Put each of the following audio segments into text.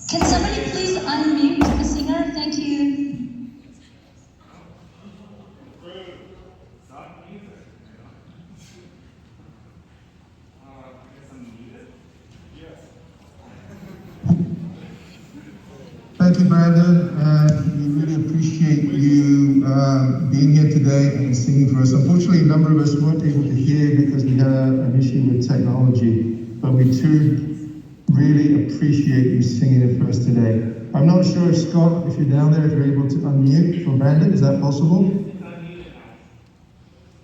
Can somebody please unmute the singer? Thank you. Thank you, Brandon, and we really appreciate you being here today and singing for us. Unfortunately, a number of us weren't able to hear because we had an issue with technology, but we too really appreciate you singing it for us today. I'm not sure if Scott, if you're down there, if you're able to unmute for Brandon, is that possible?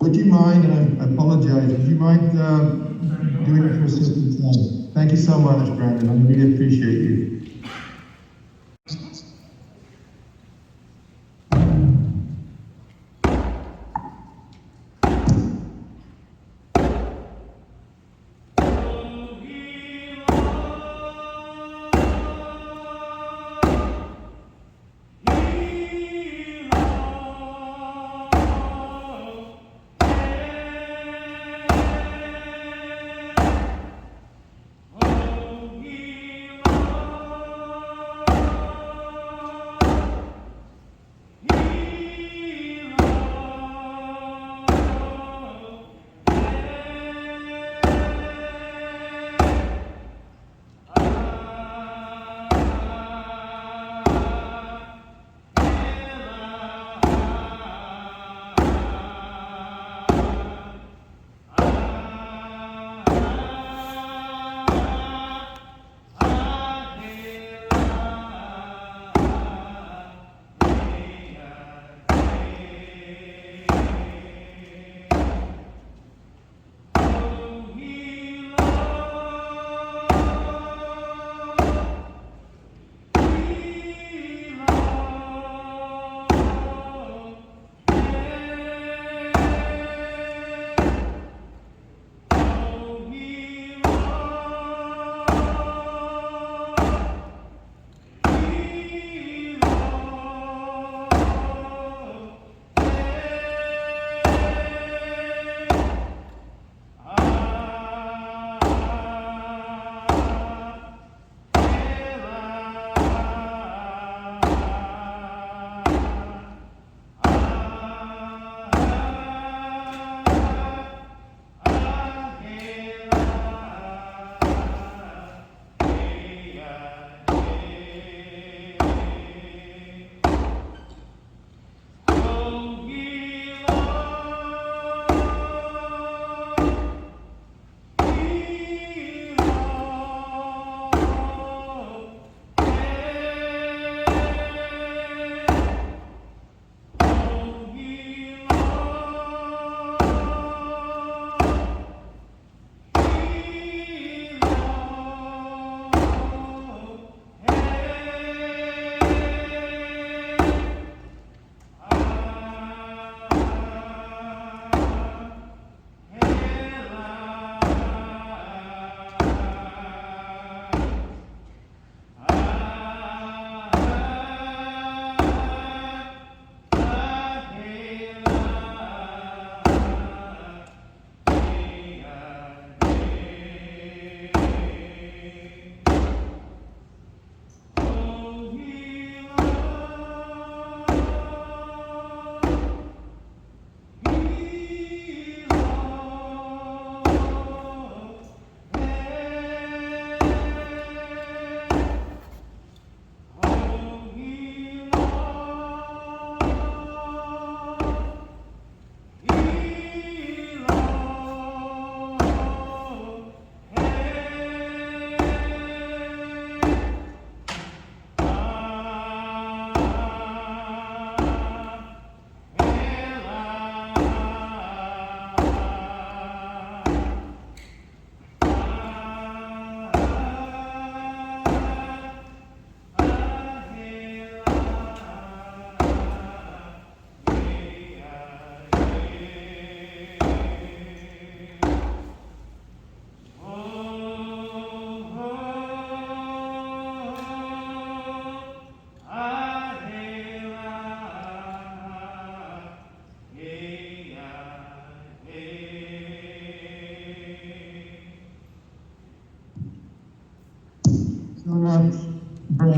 Would you mind, and I apologize, would you mind doing it for a second time? Thank you so much, Brandon. I really appreciate you.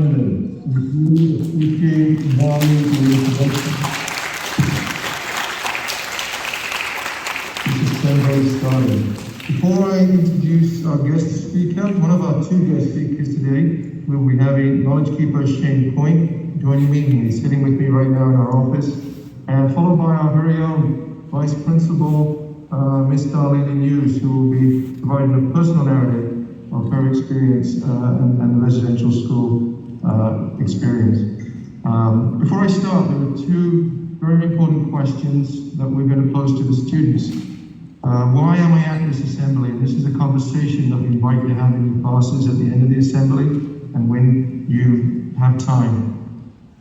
Brandon. We really appreciate and value your introduction. This is 10 days started. Before I introduce our guest speaker, one of our two guest speakers today, we'll be having Knowledge Keeper Shane Point joining me. He's sitting with me right now in our office, and followed by our very own Vice Principal, Miss Darlene Hughes, who will be providing a personal narrative of her experience and the residential school experience. Before I start, there are two very important questions that we're going to pose to the students. Why am I at this assembly? And this is a conversation that we invite you to have in your classes at the end of the assembly and when you have time.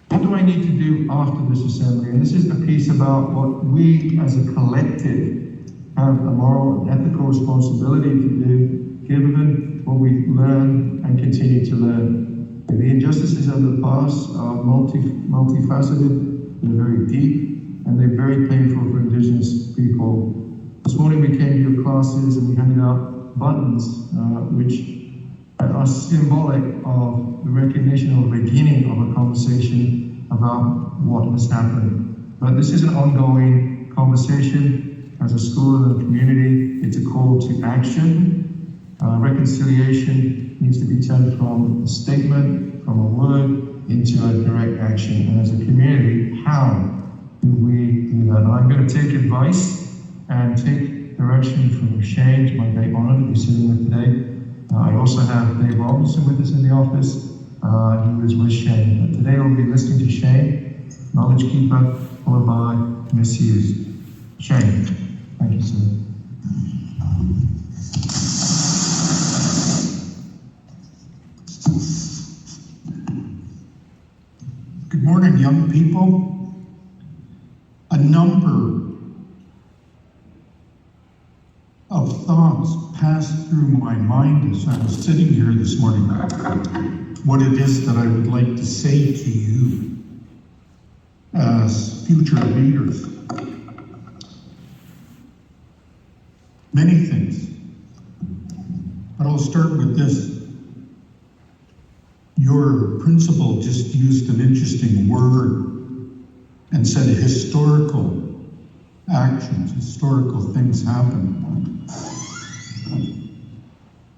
What do I need to do after this assembly? And this is the piece about what we as a collective have a moral and ethical responsibility to do, given what we learn and continue to learn. The injustices of the past are multifaceted, they're very deep, and they're very painful for Indigenous people. This morning we came to your classes and we handed out buttons, which are symbolic of the recognition or beginning of a conversation about what has happened. But this is an ongoing conversation as a school and a community. It's a call to action. Reconciliation needs to be turned from a statement, from a word, into a direct action. And as a community, how do we do that? And I'm going to take advice and take direction from Shane. It's my great honor to be sitting with today. I also have Dave Robinson with us in the office. He was with Shane. But today we'll be listening to Shane, Knowledge Keeper, followed by Miss Hughes. Shane, thank you, sir. Good morning, young people. A number of thoughts passed through my mind as I was sitting here this morning. What it is that I would like to say to you as future leaders. Many things. But I'll start with this. Your principal just used an interesting word and said historical actions, historical things happen.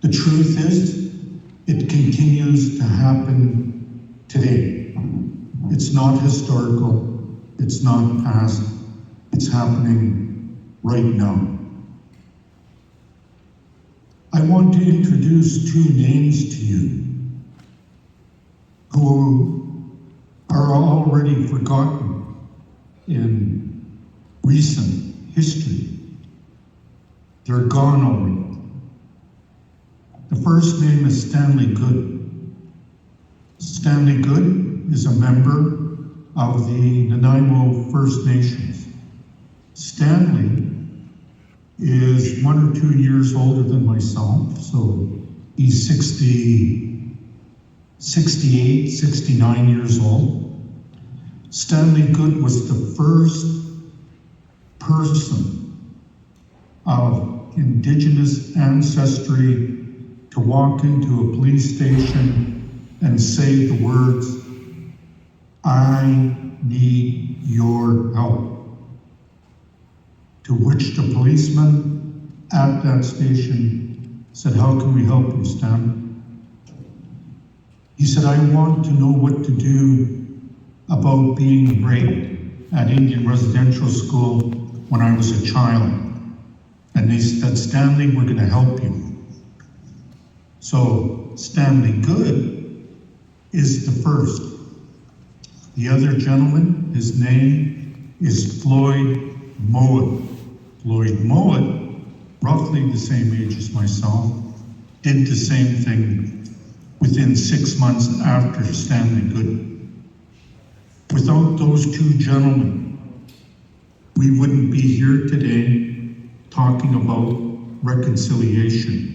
The truth is, it continues to happen today. It's not historical, it's not past, it's happening right now. I want to introduce two names to you who are already forgotten in recent history. They're gone already. The first name is Stanley Good. Stanley Good is a member of the Nanaimo First Nations. Stanley is 1 or 2 years older than myself, so he's 68, 69 years old. Stanley Good was the first person of Indigenous ancestry to walk into a police station and say the words, "I need your help." To which the policeman at that station said, "How can we help you, Stan?" He said, "I want to know what to do about being raped at Indian Residential School when I was a child." And they said, "Stanley, we're going to help you." So Stanley Good is the first. The other gentleman, his name is Floyd Mowat. Floyd Mowat, roughly the same age as myself, did the same thing within 6 months after Stanley Good. Without those two gentlemen, we wouldn't be here today talking about reconciliation.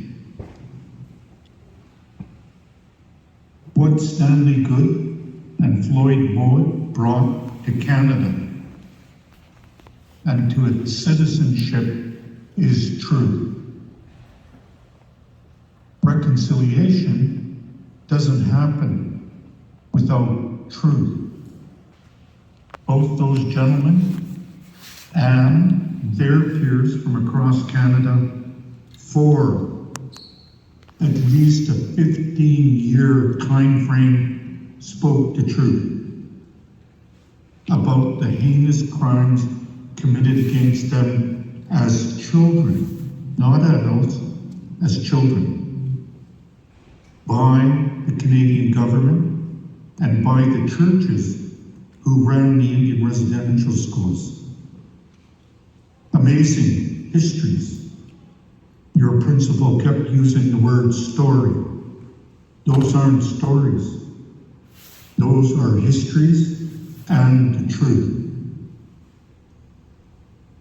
What Stanley Good and Floyd Mowat brought to Canada and to its citizenship is true. Reconciliation doesn't happen without truth. Both those gentlemen and their peers from across Canada for at least a 15-year time frame spoke the truth about the heinous crimes committed against them as children, not adults, as children, by the Canadian government and by the churches who ran the Indian residential schools. Amazing histories. Your principal kept using the word story. Those aren't stories. Those are histories and the truth.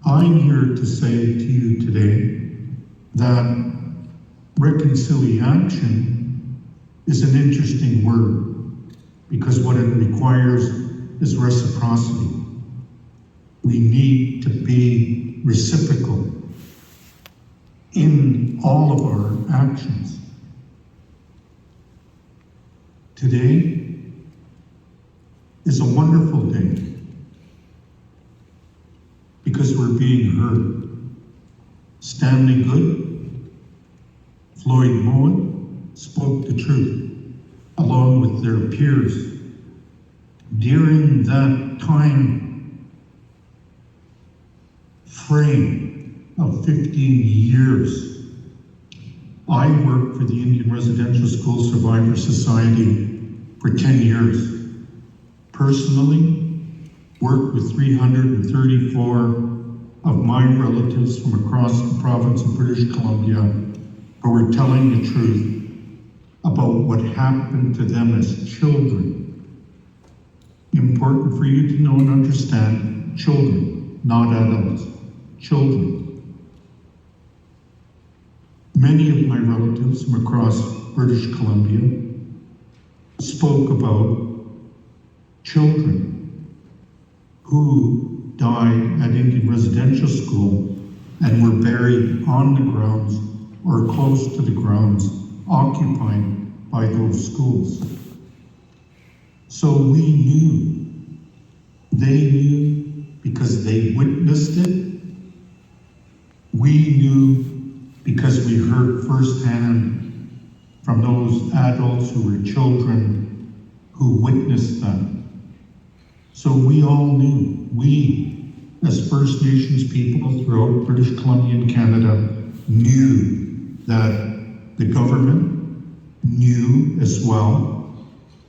I'm here to say to you today that reconciliation is an interesting word because what it requires is reciprocity. We need to be reciprocal in all of our actions. Today is a wonderful day because we're being heard. Stanley Good, Floyd Moen spoke the truth along with their peers. During that time frame of 15 years, I worked for the Indian Residential School Survivor Society for 10 years. Personally, worked with 334 of my relatives from across the province of British Columbia who were telling the truth about what happened to them as children. Important for you to know and understand, children, not adults, children. Many of my relatives from across British Columbia spoke about children who died at Indian Residential School and were buried on the grounds or close to the grounds occupied by those schools. So we knew, they knew because they witnessed it. We knew because we heard firsthand from those adults who were children who witnessed that. So we all knew, we as First Nations people throughout British Columbia and Canada knew that the government knew as well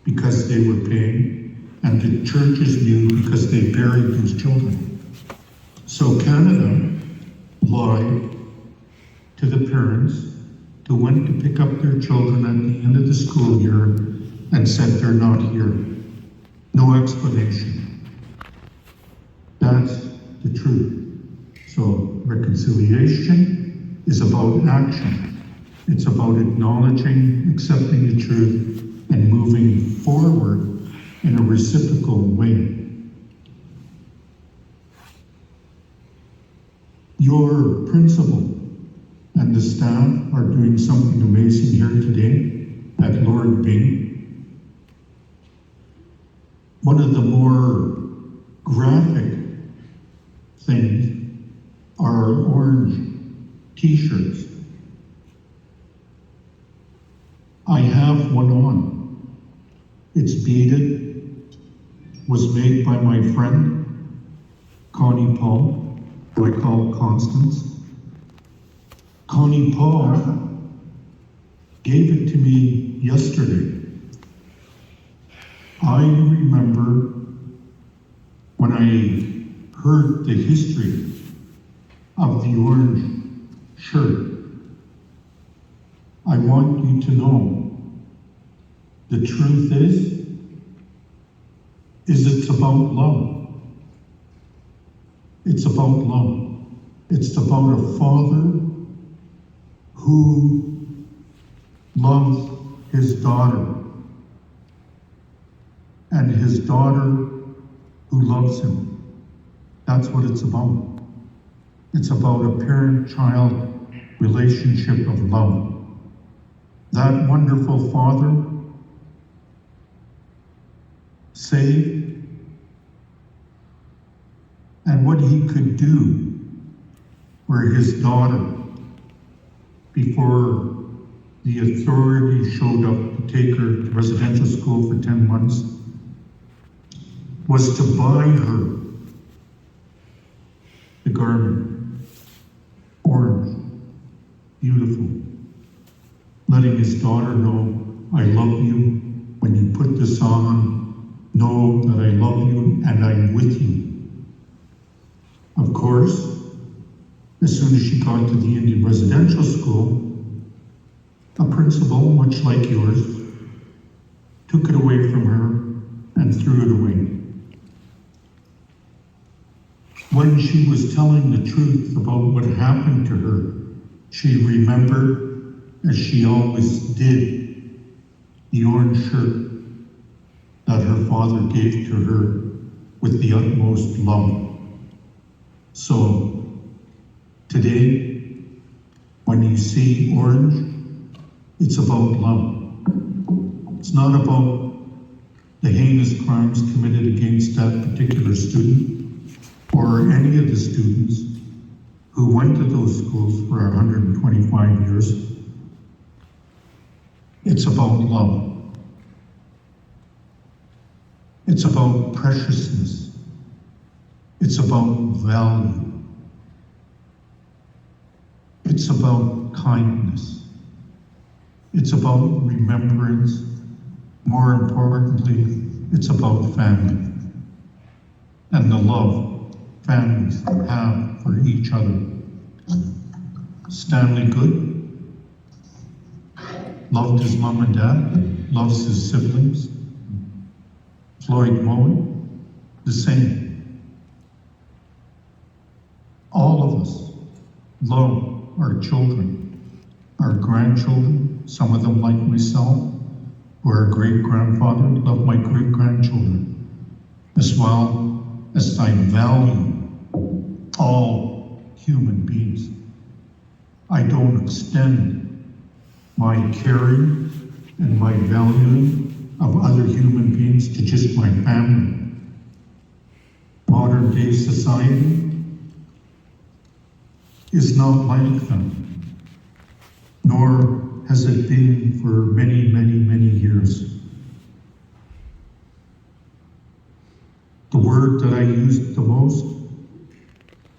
because they were paying, and the churches knew because they buried those children. So Canada lied to the parents who went to pick up their children at the end of the school year and said they're not here. No explanation. That's the truth. So reconciliation is about action. It's about acknowledging, accepting the truth, and moving forward in a reciprocal way. Your principal and the staff are doing something amazing here today at Lord Byng. One of the more graphic things are orange t-shirts. I have one on. It's beaded, was made by my friend, Connie Paul, who I call Constance. Connie Paul gave it to me yesterday. I remember when I heard the history of the orange shirt. I want you to know the truth is it's about love. It's about love. It's about a father who loves his daughter and his daughter who loves him. That's what it's about. It's about a parent-child relationship of love. That wonderful father saved, and what he could do where his daughter, before the authority showed up to take her to residential school for 10 months, was to buy her the garment, orange, beautiful, letting his daughter know, I love you. When you put this on, know that I love you and I'm with you. Of course, as soon as she got to the Indian residential school, a principal, much like yours, took it away from her and threw it away. When she was telling the truth about what happened to her, she remembered, as she always did, the orange shirt that her father gave to her with the utmost love. So, today, when you see orange, it's about love. It's not about the heinous crimes committed against that particular student or any of the students who went to those schools for 125 years. It's about love. It's about preciousness. It's about value. It's about kindness. It's about remembrance. More importantly, it's about family and the love families have for each other. Stanley Good loved his mom and dad, loves his siblings. Floyd Mowen, the same. All of us love our children, our grandchildren, some of them like myself, who are a great-grandfather, love my great-grandchildren, as well as I value all human beings. I don't extend my caring and my valuing of other human beings to just my family. Modern day society is not like that, nor has it been for many, many, many years. The word that I use the most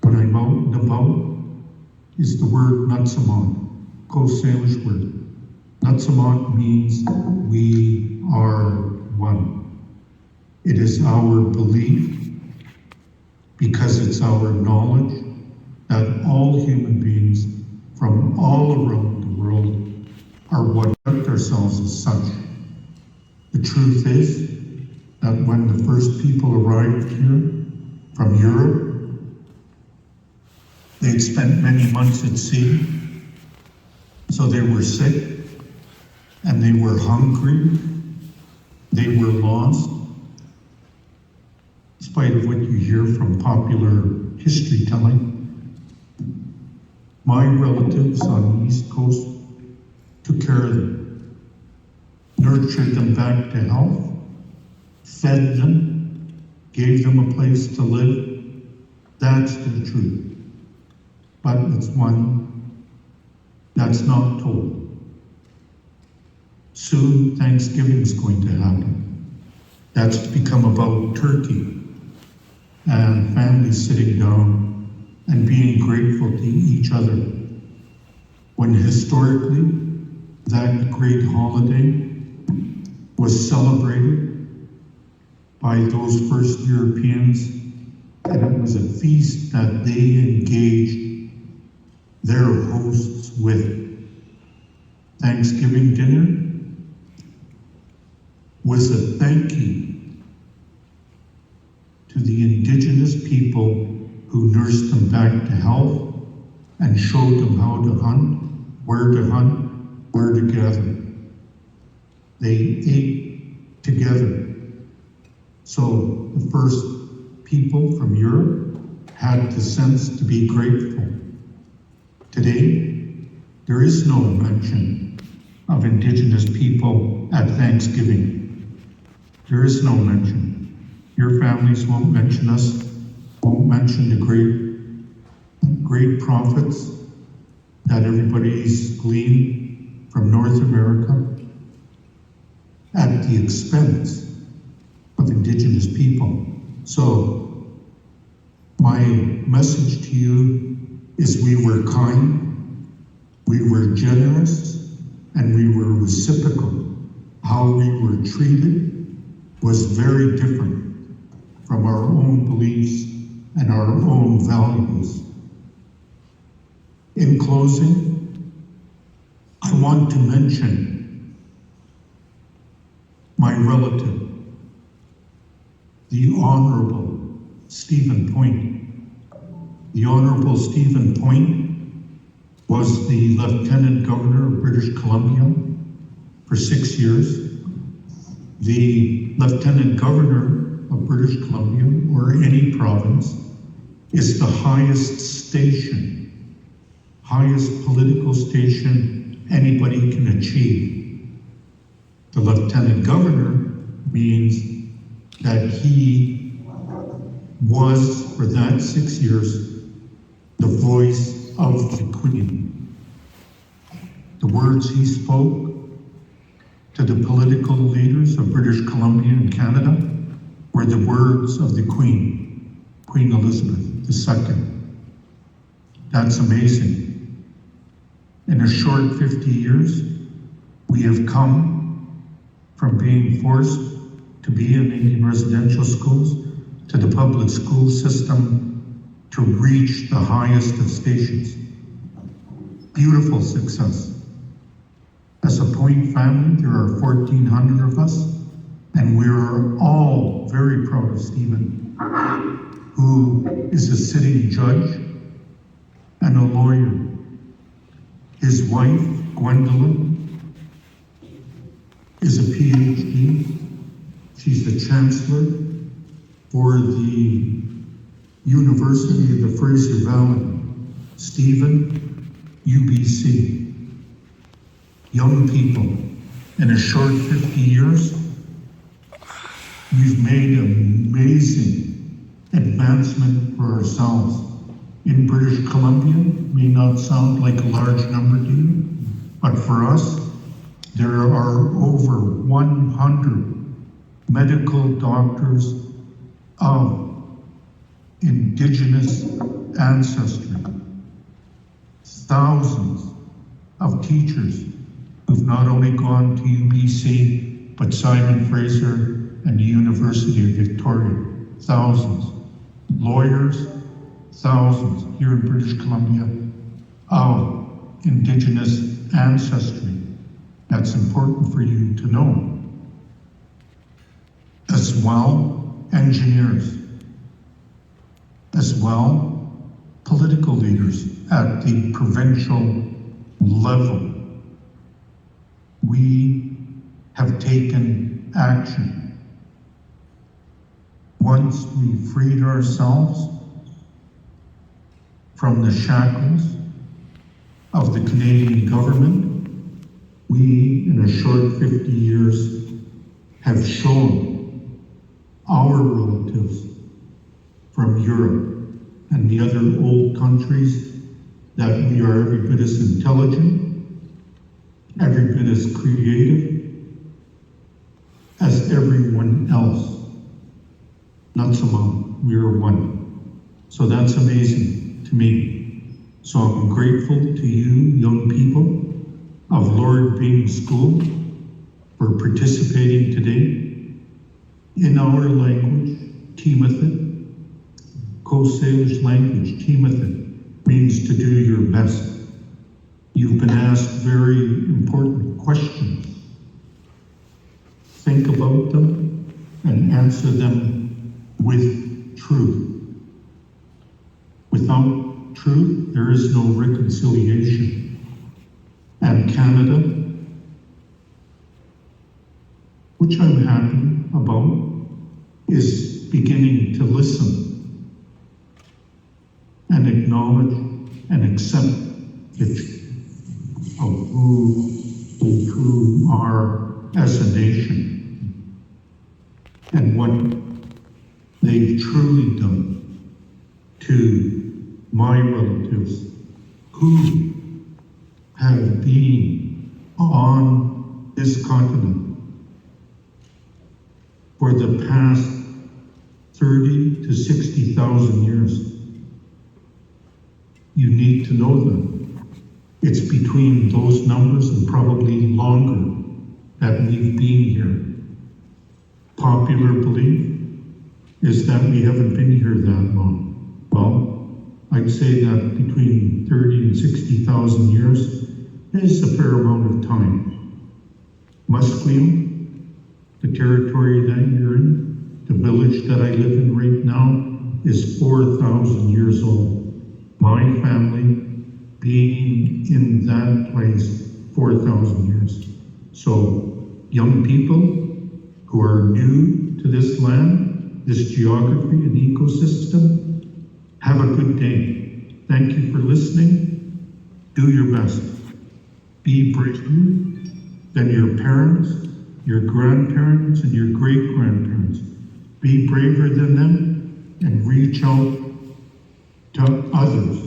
when I'm out and about is the word nutsamon, Coast Salish word. Nutsamon means we are one. It is our belief, because it's our knowledge, that all human beings from all around the world are what conduct ourselves as such. The truth is that when the first people arrived here from Europe, they'd spent many months at sea, so they were sick, and they were hungry, they were lost. In spite of what you hear from popular history telling, my relatives on the East Coast took care of them, nurtured them back to health, fed them, gave them a place to live. That's the truth. But it's one that's not told. Soon, Thanksgiving's going to happen. That's become about turkey and families sitting down and being grateful to each other. When historically, that great holiday was celebrated by those first Europeans, and it was a feast that they engaged their hosts with. Thanksgiving dinner was a thank you to the indigenous people who nursed them back to health and showed them how to hunt, where to gather. They ate together. So the first people from Europe had the sense to be grateful. Today, there is no mention of indigenous people at Thanksgiving. There is no mention. Your families won't mention us, won't mention the great profits that everybody's gleaned from North America at the expense of Indigenous people. So my message to you is we were kind, we were generous, and we were reciprocal. How we were treated was very different from our own beliefs and our own values. In closing, I want to mention my relative, the Honorable Stephen Point. The Honorable Stephen Point was the Lieutenant Governor of British Columbia for 6 years. The Lieutenant Governor of British Columbia, or any province, is the highest station, highest political station anybody can achieve. The Lieutenant Governor means that he was, for that 6 years, the voice of the Queen. The words he spoke to the political leaders of British Columbia and Canada were the words of the Queen, Queen Elizabeth II. That's amazing. In a short 50 years, we have come from being forced to be in Indian residential schools to the public school system to reach the highest of stations. Beautiful success. As a Point family, there are 1,400 of us, and we are all very proud of Stephen, who is a sitting judge and a lawyer. His wife, Gwendolyn, is a PhD. She's the chancellor for the University of the Fraser Valley. Stephen, UBC. Young people, in a short 50 years, we've made amazing advancement for ourselves. In British Columbia, may not sound like a large number to you, but for us, there are over 100 medical doctors of Indigenous ancestry, thousands of teachers who've not only gone to UBC, but Simon Fraser and the University of Victoria. Thousands. Lawyers, thousands here in British Columbia of Indigenous ancestry. That's important for you to know. As well, engineers. As well, political leaders at the provincial level. We have taken action. Once we freed ourselves from the shackles of the Canadian government, we, in a short 50 years, have shown our relatives from Europe and the other old countries that we are every bit as intelligent, every bit as creative as everyone else. Not so much, we are one. So that's amazing to me. So I'm grateful to you, young people of Lord Byng School, for participating today in our language, Tiamatha. Coast Salish language, Tiamatha, means to do your best. You've been asked very important questions. Think about them and answer them with truth. Without truth, there is no reconciliation. And Canada, which I'm happy about, is beginning to listen and acknowledge and accept it of who we truly are as a nation. who have been on this continent for the past 30 to 60,000 years. You need to know them. It's between those numbers and probably longer that we've been here. Popular belief is that we haven't been here that long. Well, I'd say that between 30 and 60,000 years is a fair amount of time. Musqueam, the territory that you're in, the village that I live in right now, is 4,000 years old. My family being in that place 4,000 years. So, young people who are new to this land, this geography and ecosystem, have a good day. Thank you for listening. Do your best. Be braver than your parents, your grandparents, and your great-grandparents. Be braver than them and reach out to others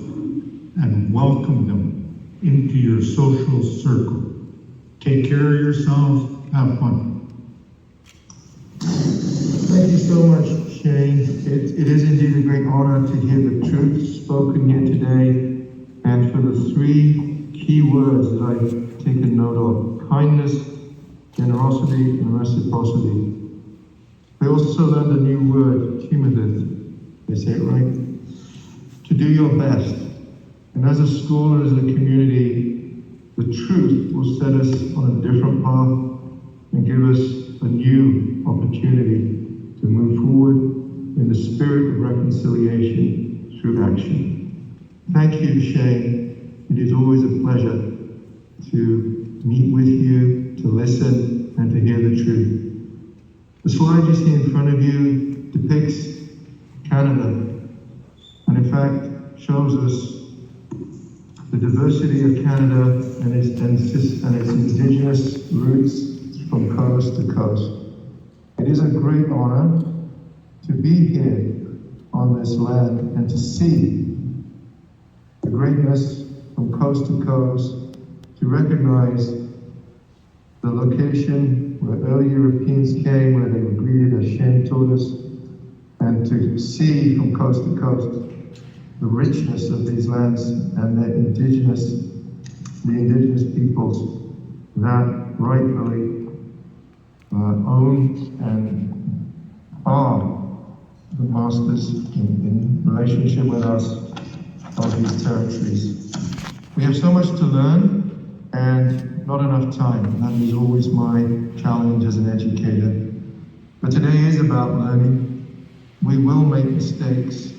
and welcome them into your social circle. Take care of yourselves. Have fun. Thank you so much, Shane. It is indeed a great honor to hear the truth spoken here today, and for the three key words that I've taken note of: kindness, generosity, and reciprocity. I also learned a new word, cumulative. They say it right? To do your best. And as a school and as a community, the truth will set us on a different path and give us a new opportunity to move forward in the spirit of reconciliation through action. Thank you, Shane. It is always a pleasure to meet with you, to listen, and to hear the truth. The slide you see in front of you depicts Canada, and in fact shows us the diversity of Canada and its indigenous roots from coast to coast. It is a great honor to be here on this land and to see the greatness from coast to coast, to recognize the location where early Europeans came, where they were greeted, as Shane told us, and to see from coast to coast the richness of these lands and the indigenous peoples that rightfully own and are the masters in relationship with us of these territories. We have so much to learn and not enough time. That is always my challenge as an educator. But today is about learning. We will make mistakes,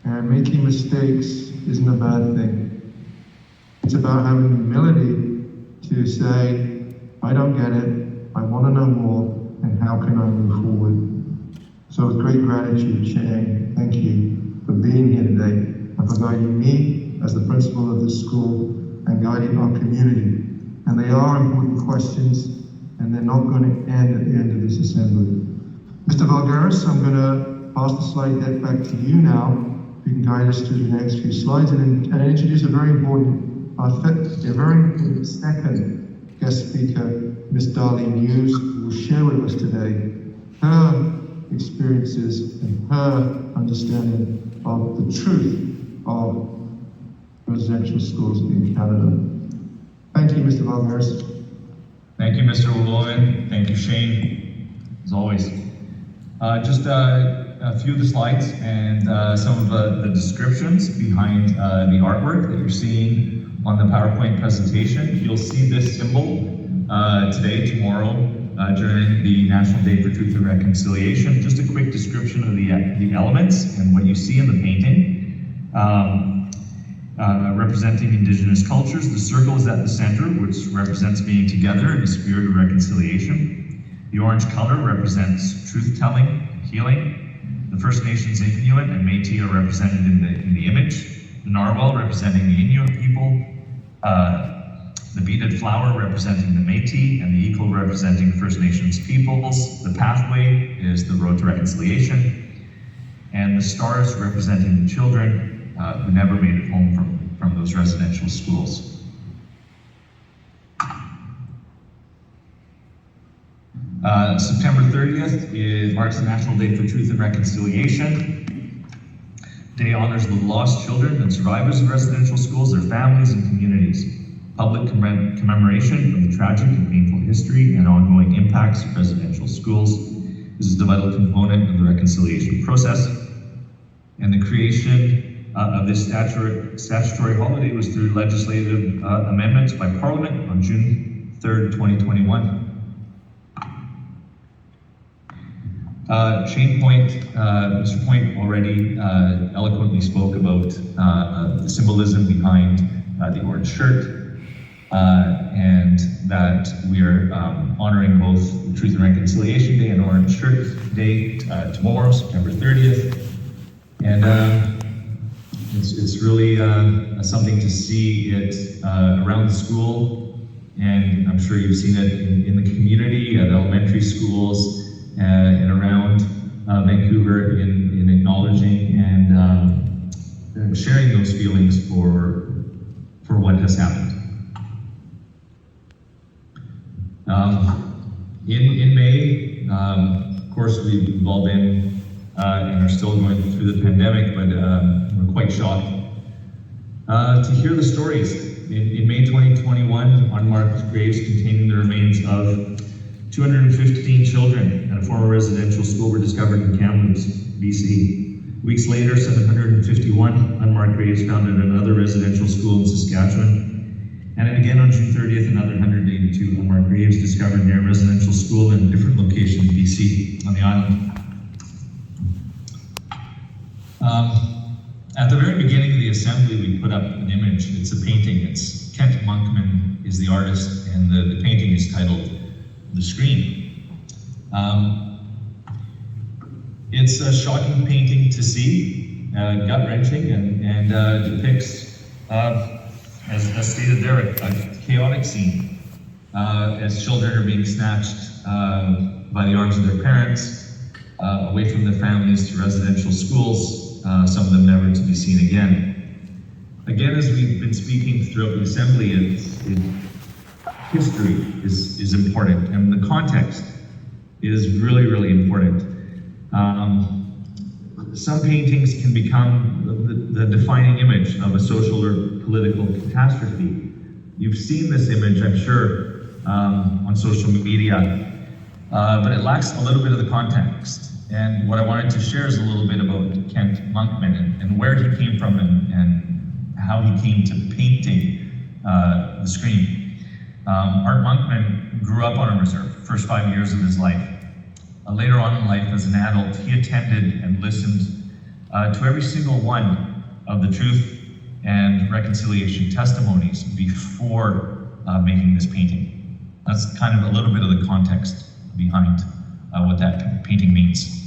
and making mistakes isn't a bad thing. It's about having humility to say, I don't get it, I want to know more, and how can I move forward? So with great gratitude, Shane, thank you for being here today and for guiding me as the principal of this school and guiding our community. And they are important questions, and they're not going to end at the end of this assembly. Mr. Valgaris, I'm going to pass the slide deck back to you now. You can guide us through the next few slides and introduce a very important second guest speaker, Ms. Darlene Hughes, who will share with us today her experiences and her understanding of the truth of residential schools in Canada. Thank you, Mr. Valgaris. Thank you, Mr. Willowen. Thank you, Shane, as always. Just a few of the slides and some of the descriptions behind the artwork that you're seeing on the PowerPoint presentation. You'll see this symbol today, tomorrow, during the National Day for Truth and Reconciliation. Just a quick description of the elements and what you see in the painting. Representing Indigenous cultures. The circle is at the center, which represents being together in the spirit of reconciliation. The orange color represents truth-telling, healing. The First Nations, Inuit, and Métis are represented in the image. The narwhal representing the Inuit people. The beaded flower representing the Métis, and the eagle representing the First Nations peoples. The pathway is the road to reconciliation. And the stars representing the children who never made it home from those residential schools. September 30th marks the National Day for Truth and Reconciliation. Day honors the lost children and survivors of residential schools, their families and communities. Public commemoration of the tragic and painful history and ongoing impacts of residential schools. This is the vital component of the reconciliation process. And the creation of this statutory holiday was through legislative amendments by Parliament on June 3rd, 2021. Mr. Point already eloquently spoke about the symbolism behind the orange shirt, and that we are honoring both the Truth and Reconciliation Day and Orange Shirt Day tomorrow, September 30th. And it's really something to see it around the school, and I'm sure you've seen it in the community, at elementary schools, and around Vancouver in acknowledging and sharing those feelings for what has happened. In May, of course, we've all been and are still going through the pandemic, but we're quite shocked to hear the stories. In May 2021, unmarked graves containing the remains of 215 children at a former residential school were discovered in Kamloops, BC. Weeks later, 751 unmarked graves found at another residential school in Saskatchewan. And then again on June 30th, another 182 unmarked graves discovered near a residential school in a different location in BC on the island. At the very beginning of the assembly, we put up an image. It's a painting. It's Kent Monkman is the artist, and the painting is titled The Scream. It's a shocking painting to see, gut-wrenching, and depicts, as stated there, a chaotic scene as children are being snatched by the arms of their parents, away from their families to residential schools, some of them never to be seen again. Again, as we've been speaking throughout the assembly, history is important, and the context is really, really important. Some paintings can become the defining image of a social or political catastrophe. You've seen this image, I'm sure, on social media, but it lacks a little bit of the context. And what I wanted to share is a little bit about Kent Monkman and where he came from and how he came to painting The Scream. Art Monkman grew up on a reserve, first 5 years of his life. Later on in life, as an adult, he attended and listened to every single one of the truth and reconciliation testimonies before making this painting. That's kind of a little bit of the context behind what that painting means.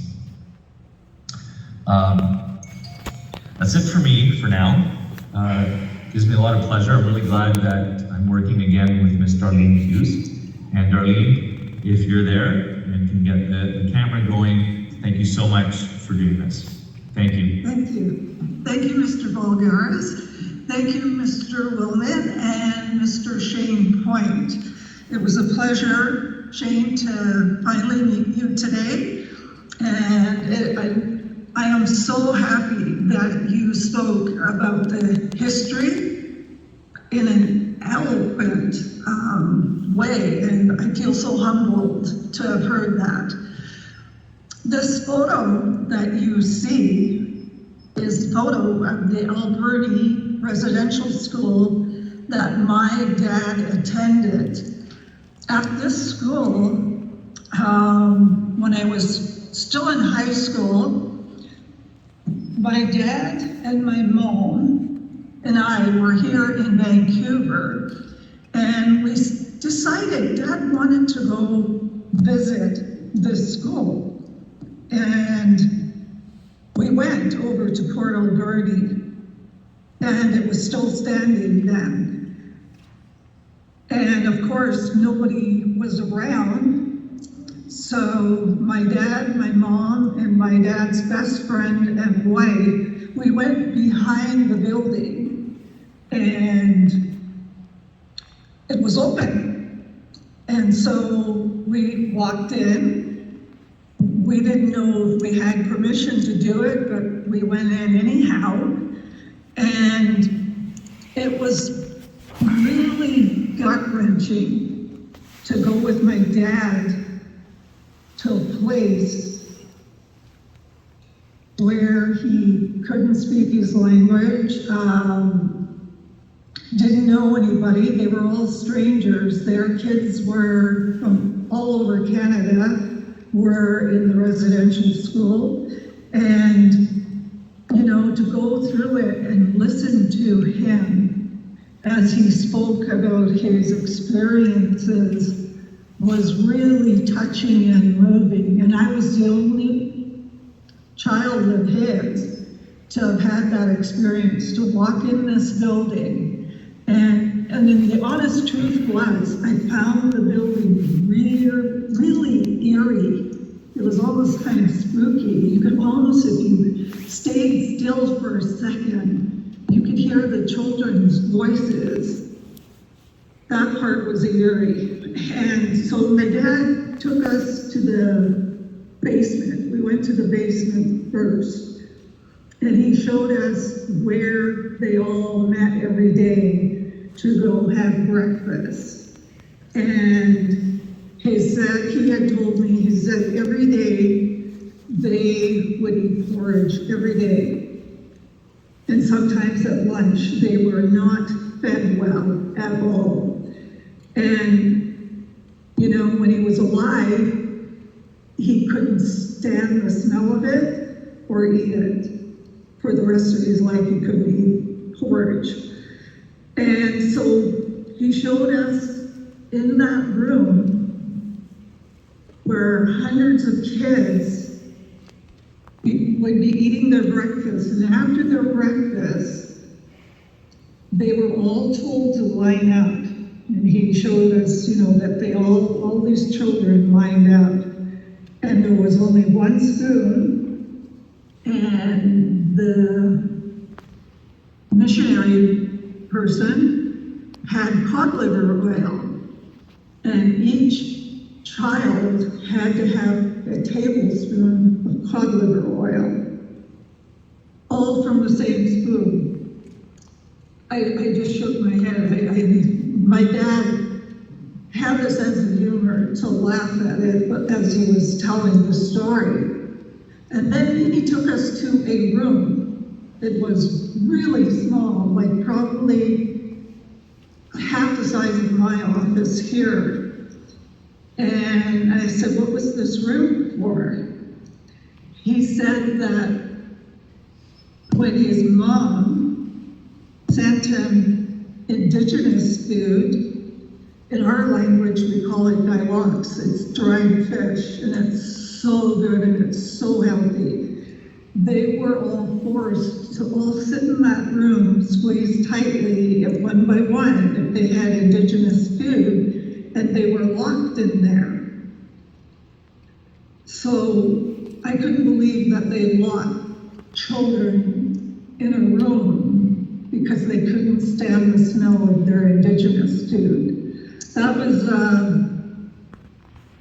That's it for me for now. Gives me a lot of pleasure. I'm really glad that I'm working again with Miss Darlene Hughes. And Darlene, if you're there and can get the camera going, thank you so much for doing this. Thank you. Thank you. Thank you, Mr. Volgaris. Thank you, Mr. Wilman and Mr. Shane Point. It was a pleasure, Shane, to finally meet you today. And I am so happy that you spoke about the history in an eloquent way, and I feel so humbled to have heard that. This photo that you see is a photo of the Alberti residential school that my dad attended. At this school, when I was still in high school, my dad and my mom and I were here in Vancouver, and we decided Dad wanted to go visit this school. And we went over to Port Alberti, and it was still standing then. And of course, nobody was around. So my dad, my mom, and my dad's best friend and wife, we went behind the building. and it was open. And so we walked in. We didn't know if we had permission to do it, but we went in anyhow. And it was really gut-wrenching to go with my dad to a place where he couldn't speak his language, didn't know anybody. They were all strangers. Their kids were from all over Canada, were in the residential school. And, you know, to go through it and listen to him as he spoke about his experiences was really touching and moving. And I was the only child of his to have had that experience, to walk in this building. And then the honest truth was, I found the building really eerie. It was almost kind of spooky. You could almost, if you stayed still for a second, you could hear the children's voices. That part was eerie. And so my dad took us to the basement. We went to the basement first. And he showed us where they all met every day to go have breakfast. And he had told me, he said every day they would eat porridge every day. And sometimes at lunch they were not fed well at all. And, you know, when he was alive, he couldn't stand the smell of it or eat it. For the rest of his life, he couldn't eat porridge. And so he showed us in that room where hundreds of kids would be eating their breakfast. And after their breakfast, they were all told to line up. And he showed us, you know, that they all these children lined up. And there was only one spoon, and the missionary person had cod liver oil, and each child had to have a tablespoon of cod liver oil, all from the same spoon. I just shook my head. My dad had a sense of humor to laugh at it, but as he was telling the story. And then he took us to a room that was really small, like probably half the size of my office here. And I said, what was this room for? He said that when his mom sent him indigenous food, in our language we call it gailox, it's dried fish, and it's so good and it's so healthy. They were all forced to all sit in that room, squeezed tightly one by one if they had indigenous food, and they were locked in there. So I couldn't believe that they locked children in a room because they couldn't stand the smell of their indigenous food. That was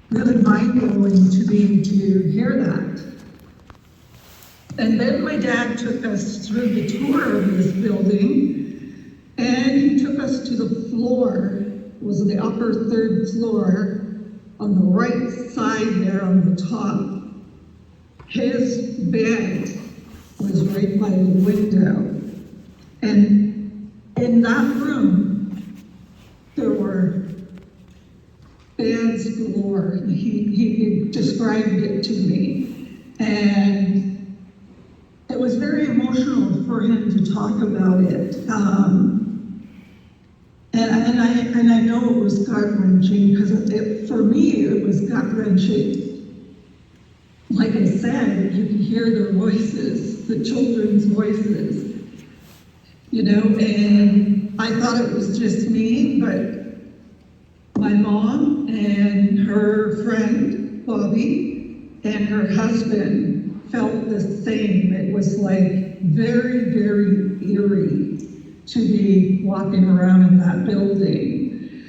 really mind-blowing to me to hear that. And then my dad took us through the tour of this building, and he took us to the floor. It was the upper third floor on the right side there on the top. His bed was right by the window. And in that room, there were beds galore. He described it to me. And it was very emotional for him to talk about it. And I know it was gut-wrenching, because for me, it was gut-wrenching. Like I said, you could hear their voices, the children's voices, you know, and I thought it was just me, but my mom and her friend, Bobby, and her husband felt the same. It was like very, very eerie. to be walking around in that building.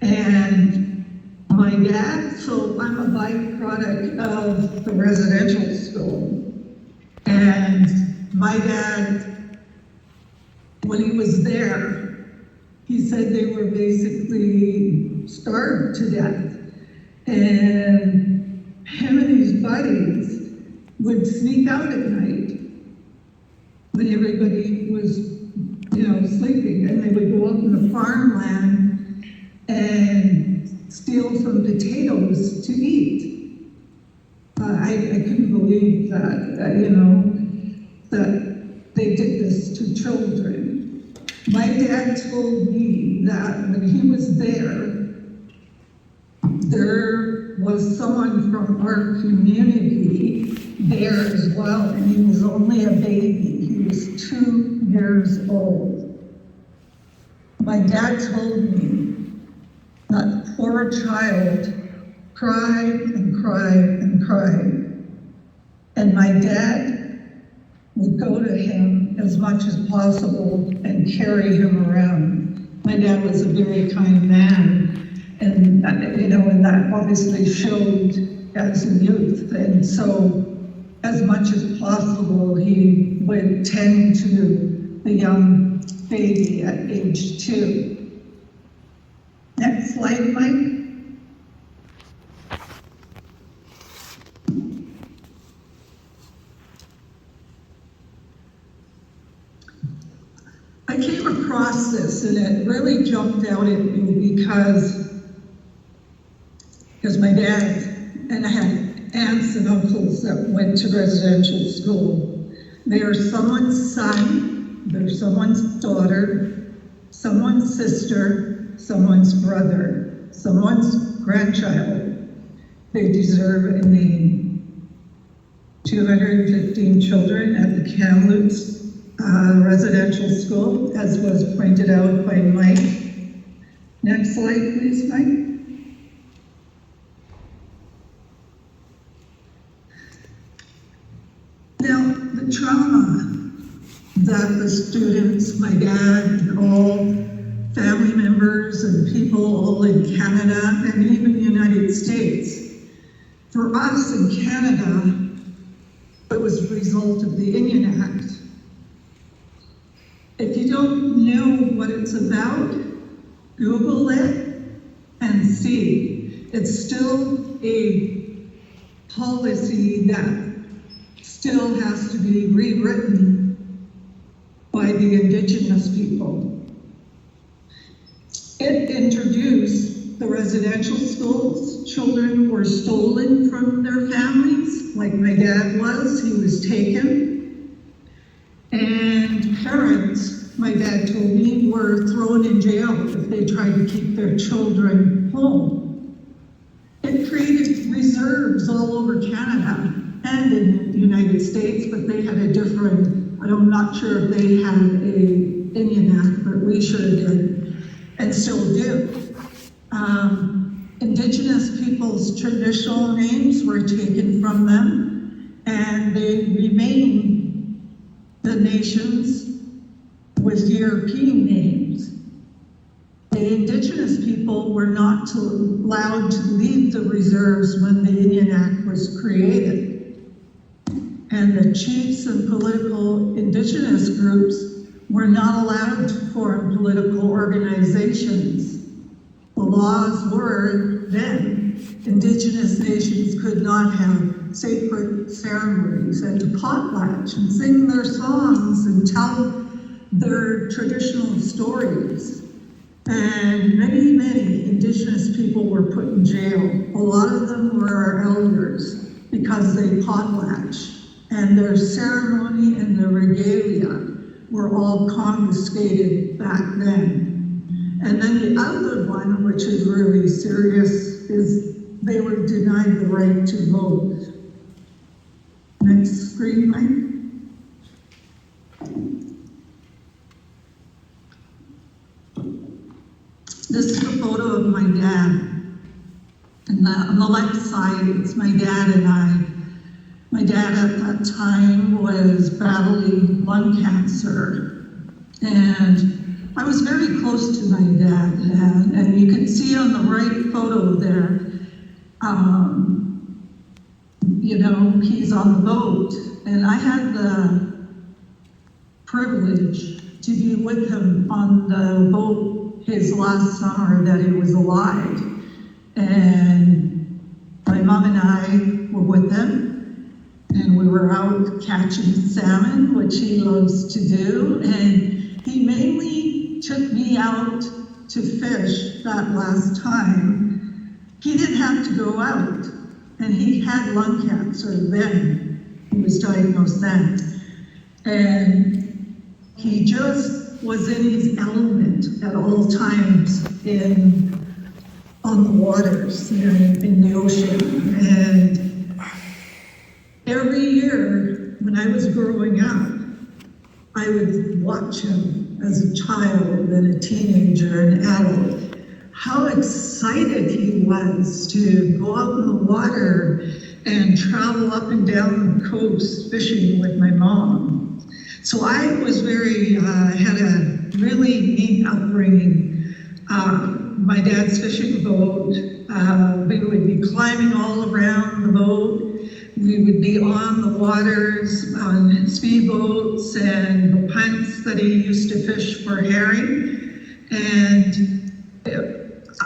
And my dad, so I'm a byproduct of the residential school. And my dad, when he was there, he said they were basically starved to death. And him and his buddies would sneak out at night when everybody was, sleeping, and they would go up in the farmland and steal some potatoes to eat. I couldn't believe that, that they did this to children. My dad told me that when he was there was someone from our community there as well, and he was only a baby. He was 2 years old. My dad told me that poor child cried and cried and cried. And my dad would go to him as much as possible and carry him around. My dad was a very kind man, and and that obviously showed as a youth. And so, as much as possible, he would tend to the young baby at age 2. Next slide, Mike. I came across this and it really jumped out at me because my dad, and I had aunts and uncles that went to residential school. They are someone's son, they're someone's daughter, someone's sister, someone's brother, someone's grandchild. They deserve a name. 215 children at the Kamloops residential school, as was pointed out by Mike. Next slide, please, Mike. Now, the trauma that the students, my dad, and all family members and people all in Canada and even the United States, for us in Canada, it was a result of the Indian Act. If you don't know what it's about, Google it and see. It's still a policy that still has to be rewritten by the Indigenous people. It introduced the residential schools. Children were stolen from their families, like my dad was. He was taken. And parents, my dad told me, were thrown in jail if they tried to keep their children home. It created reserves all over Canada and in the United States, but they had a different, I'm not sure if they had a Indian Act, but we sure did, and still do. Indigenous people's traditional names were taken from them, and they remain the nations with European names. The Indigenous people were not allowed to leave the reserves when the Indian Act was created. And the chiefs and political Indigenous groups were not allowed to form political organizations. The laws were then, Indigenous nations could not have sacred ceremonies and to potlatch and sing their songs and tell their traditional stories. And many, many Indigenous people were put in jail. A lot of them were our elders because they potlatched. And their ceremony and their regalia were all confiscated back then. And then the other one, which is really serious, is they were denied the right to vote. Next screen, Mike. This is a photo of my dad. And on the left side, it's my dad and I. My dad at that time was battling lung cancer, And I was very close to my dad, and you can see on the right photo there, you know, he's on the boat, and I had the privilege to be with him on the boat his last summer that he was alive. And my mom and I were with him, and we were out catching salmon, which he loves to do, and he mainly took me out to fish that last time. He didn't have to go out, and he had lung cancer then. He was diagnosed then. And he just was in his element at all times on the waters, in the ocean. And every year when I was growing up, I would watch him as a child and a teenager and adult, how excited he was to go out in the water and travel up and down the coast fishing with my mom. So I was had a really neat upbringing. My dad's fishing boat, we would be climbing all around the boat. We would be on the waters, on speedboats and the punts that he used to fish for herring. And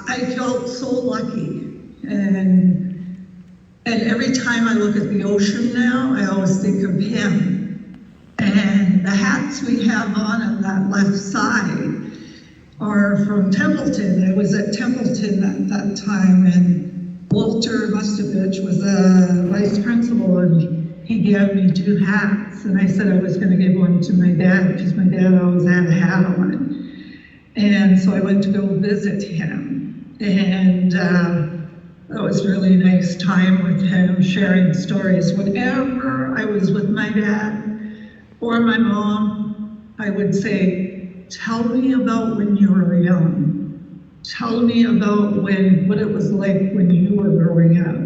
I felt so lucky. And every time I look at the ocean now, I always think of him. And the hats we have on that left side are from Templeton. I was at Templeton at that time, and Walter Mustovich was a vice principal, and he gave me 2 hats. And I said I was going to give one to my dad, because my dad always had a hat on. And so I went to go visit him. And that was a really nice time with him, sharing stories. Whenever I was with my dad or my mom, I would say, tell me about when you were young. Tell me about what it was like when you were growing up.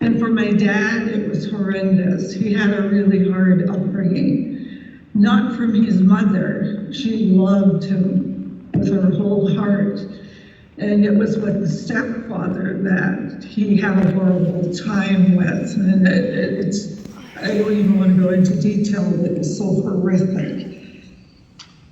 And for my dad, it was horrendous. He had a really hard upbringing. Not from his mother. She loved him with her whole heart. And it was with the stepfather that he had a horrible time with. And I don't even want to go into detail, it was so horrific.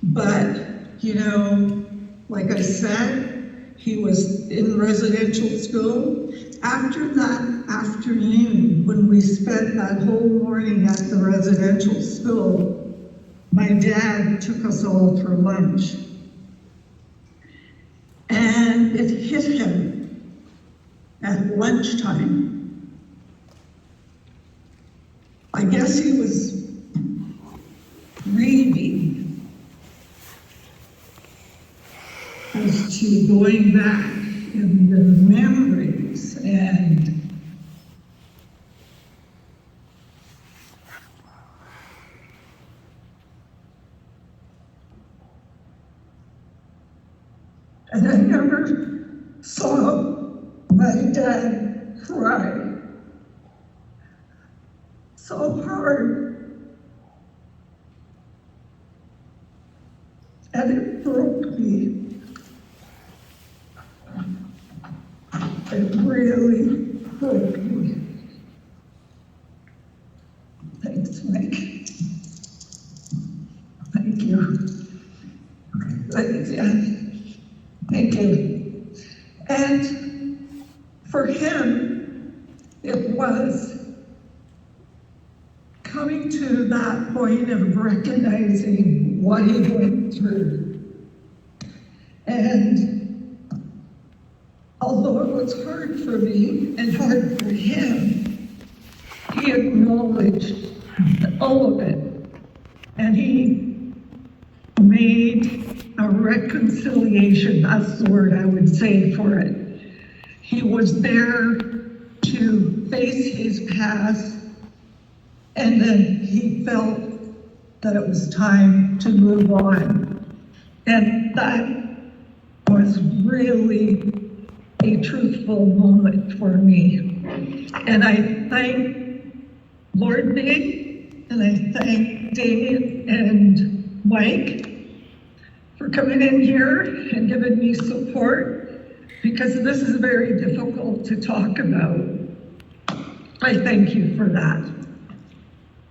But, you know, like I said, he was in residential school. After that afternoon, when we spent that whole morning at the residential school, my dad took us all for lunch. And it hit him at lunchtime. I guess he was grieving as to going back in the memories, and I never saw my dad cry so hard, and it broke me. It really broke me. Thanks, Mike. Thank you. Thank you. And for him, it was coming to that point of recognizing what he went through. And although it was hard for me and hard for him, he acknowledged all of it. And he made a reconciliation, that's the word I would say for it. He was there to face his past, and then he felt that it was time to move on. And that was really a truthful moment for me. And I thank Lord Byng, and I thank Damien and Mike for coming in here and giving me support, because this is very difficult to talk about. I thank you for that.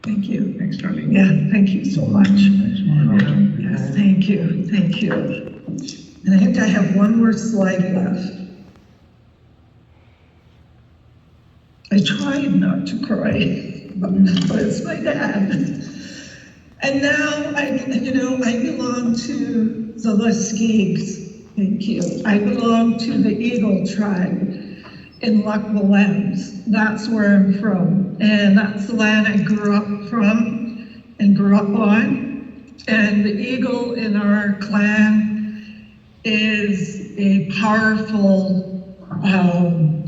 Thank you. Thanks, Charlie. Yeah, thank you so much. Yes, thank you, thank you. And I think I have one more slide left. I tried not to cry, but it's my dad. And now I belong to the Muskegs. Thank you. I belong to the Eagle tribe in Lac Willemse. That's where I'm from. And that's the land I grew up from and grew up on. And the Eagle in our clan is a powerful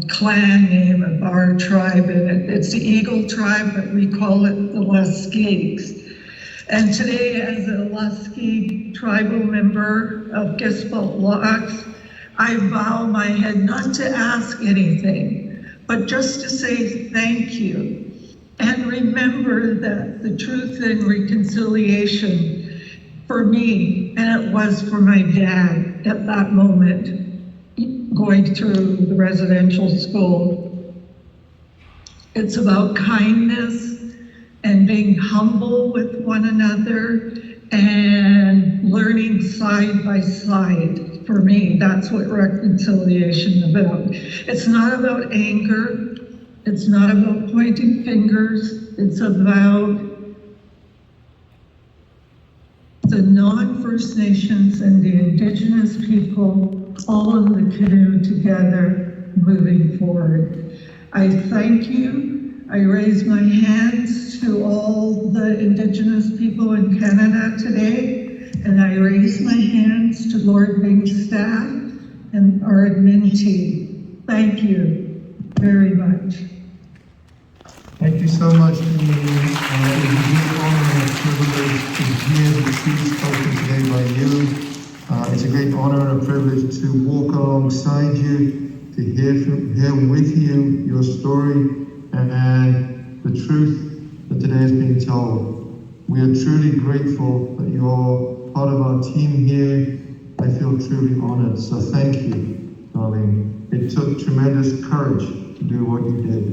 clan name of our tribe. And it's the Eagle tribe, but we call it the Muskegs. And today, as a Lusky tribal member of Gisbelt Locks, I bow my head not to ask anything, but just to say thank you. And remember that the truth and reconciliation for me, and it was for my dad at that moment, going through the residential school, it's about kindness and being humble with one another and learning side by side. For me, that's what reconciliation is about. It's not about anger. It's not about pointing fingers. It's about the non-First Nations and the Indigenous people all in the canoe together moving forward. I thank you. I raise my hands to all the Indigenous people in Canada today, and I raise my hands to Lord Byng's staff and our admin team. Thank you very much. Thank you so much, Amy. It is a great honor and a privilege to hear the truth spoken today by you. It's a great honor and a privilege to walk alongside you, to hear with you your story and the truth that today is being told. We are truly grateful that you're part of our team here. I feel truly honored, so thank you, darling. It took tremendous courage to do what you did.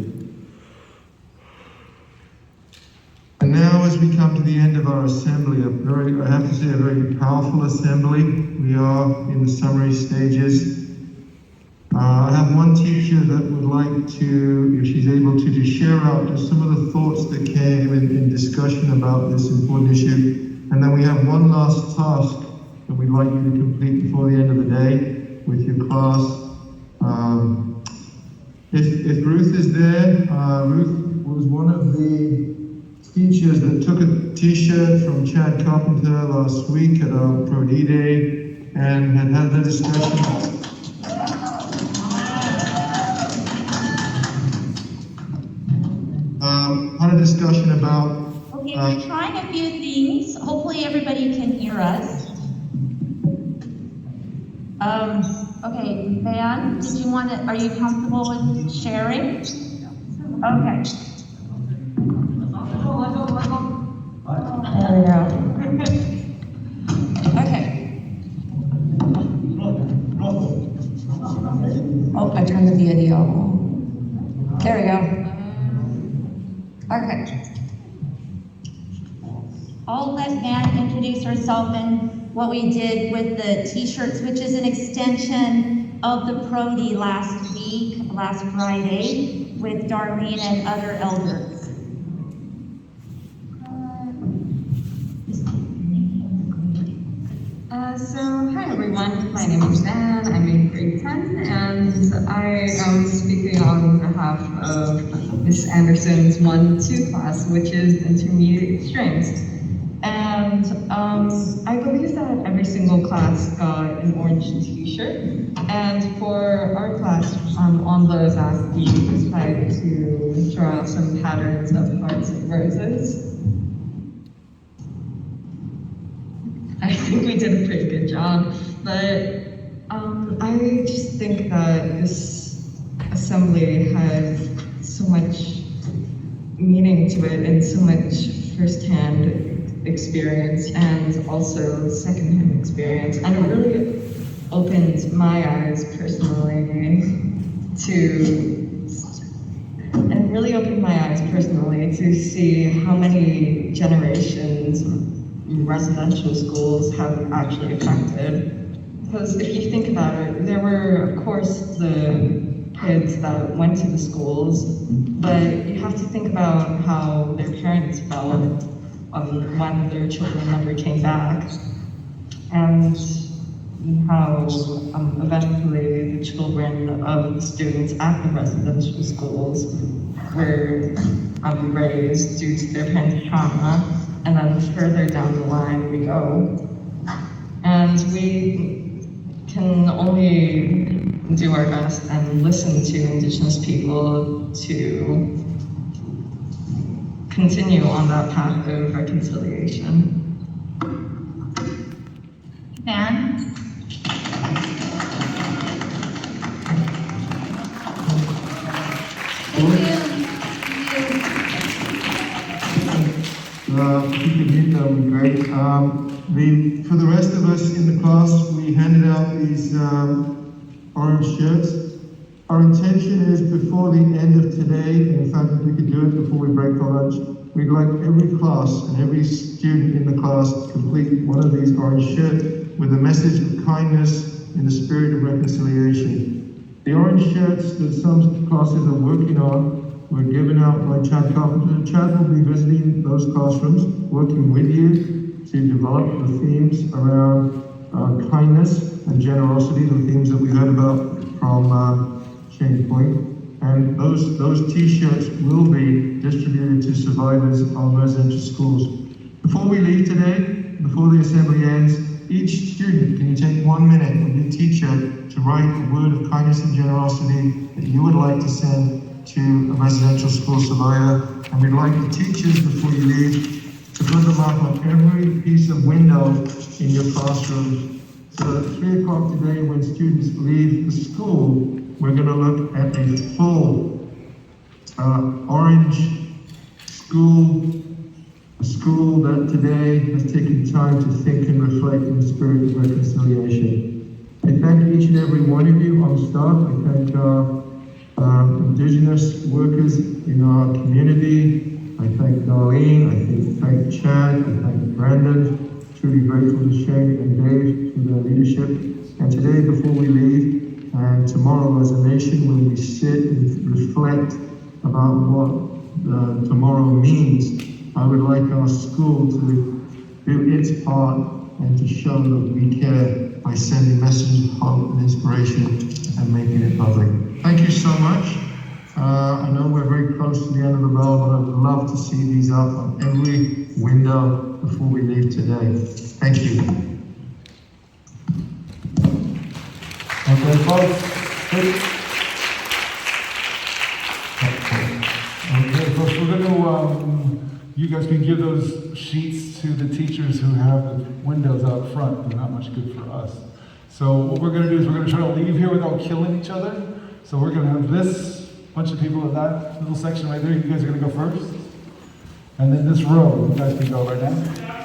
And now, as we come to the end of our assembly, I have to say, a very powerful assembly. We are in the summary stages. I have one teacher that would like to, if she's able to share out just some of the thoughts that came in discussion about this important issue. And then we have one last task that we'd like you to complete before the end of the day with your class. If Ruth is there, Ruth was one of the teachers that took a t-shirt from Chad Carpenter last week at our Pro D Day and had the discussion. Had a discussion about... Okay, we're trying a few things. Hopefully everybody can hear us. Okay, Van, did you want to, are you comfortable with sharing? Okay. There we go. Okay. Oh, I turned the video. There we go. Okay. I'll let Van introduce herself and what we did with the t-shirts, which is an extension of the Prody last week, last Friday, with Darlene and other elders. Hi everyone, my name is Van, I'm in grade 10, and I am speaking on behalf of Miss Anderson's 1-2 class, which is intermediate strengths. And I believe that every single class got an orange t-shirt, and for our class, on those asked, we tried to draw some patterns of hearts and roses. I think we did a pretty good job, but I just think that this assembly has so much meaning to it and so much firsthand experience and also secondhand experience, and it really opened my eyes personally to see how many generations residential schools have actually affected. Because if you think about it, there were, of course, the kids that went to the schools, but you have to think about how their parents felt when their children never came back, and how eventually the children of the students at the residential schools were raised due to their parents' trauma, and then further down the line we go. And we can only do our best and listen to Indigenous people to continue on that path of reconciliation. Van? If you could mute, that would be great. For the rest of us in the class, we handed out these orange shirts. Our intention is before the end of today, and in fact, if we could do it before we break for lunch, we'd like every class and every student in the class to complete one of these orange shirts with a message of kindness in the spirit of reconciliation. The orange shirts that some classes are working on were given out by Chad Carpenter. Chad will be visiting those classrooms, working with you to develop the themes around kindness and generosity, the themes that we heard about from Shane Point. And those t-shirts will be distributed to survivors of residential schools. Before we leave today, before the assembly ends, each student, can you take 1 minute with your teacher to write a word of kindness and generosity that you would like to send to a residential school survivor? And we'd like the teachers, before you leave, to put them up on every piece of window in your classroom. So at 3 o'clock today, when students leave the school, we're going to look at a full orange school, a school that today has taken time to think and reflect in the spirit of reconciliation. I thank each and every one of you on staff. I thank our Indigenous workers in our community. I thank Darlene, I thank Chad, I thank Brandon. Truly grateful to Shane and Dave for their leadership. And today, before we leave, and tomorrow as a nation, when we sit and reflect about what tomorrow means, I would like our school to do its part and to show that we care by sending messages of hope and inspiration and making it public. Thank you so much. I know we're very close to the end of the bell, but I would love to see these up on every window before we leave today. Thank you. Okay, folks. Okay, folks, we're going to, you guys can give those sheets to the teachers who have the windows out front. They're not much good for us. So what we're going to do is we're going to try to leave here without killing each other. So we're going to have this bunch of people in that little section right there. You guys are going to go first. And then this row, you guys can go right now.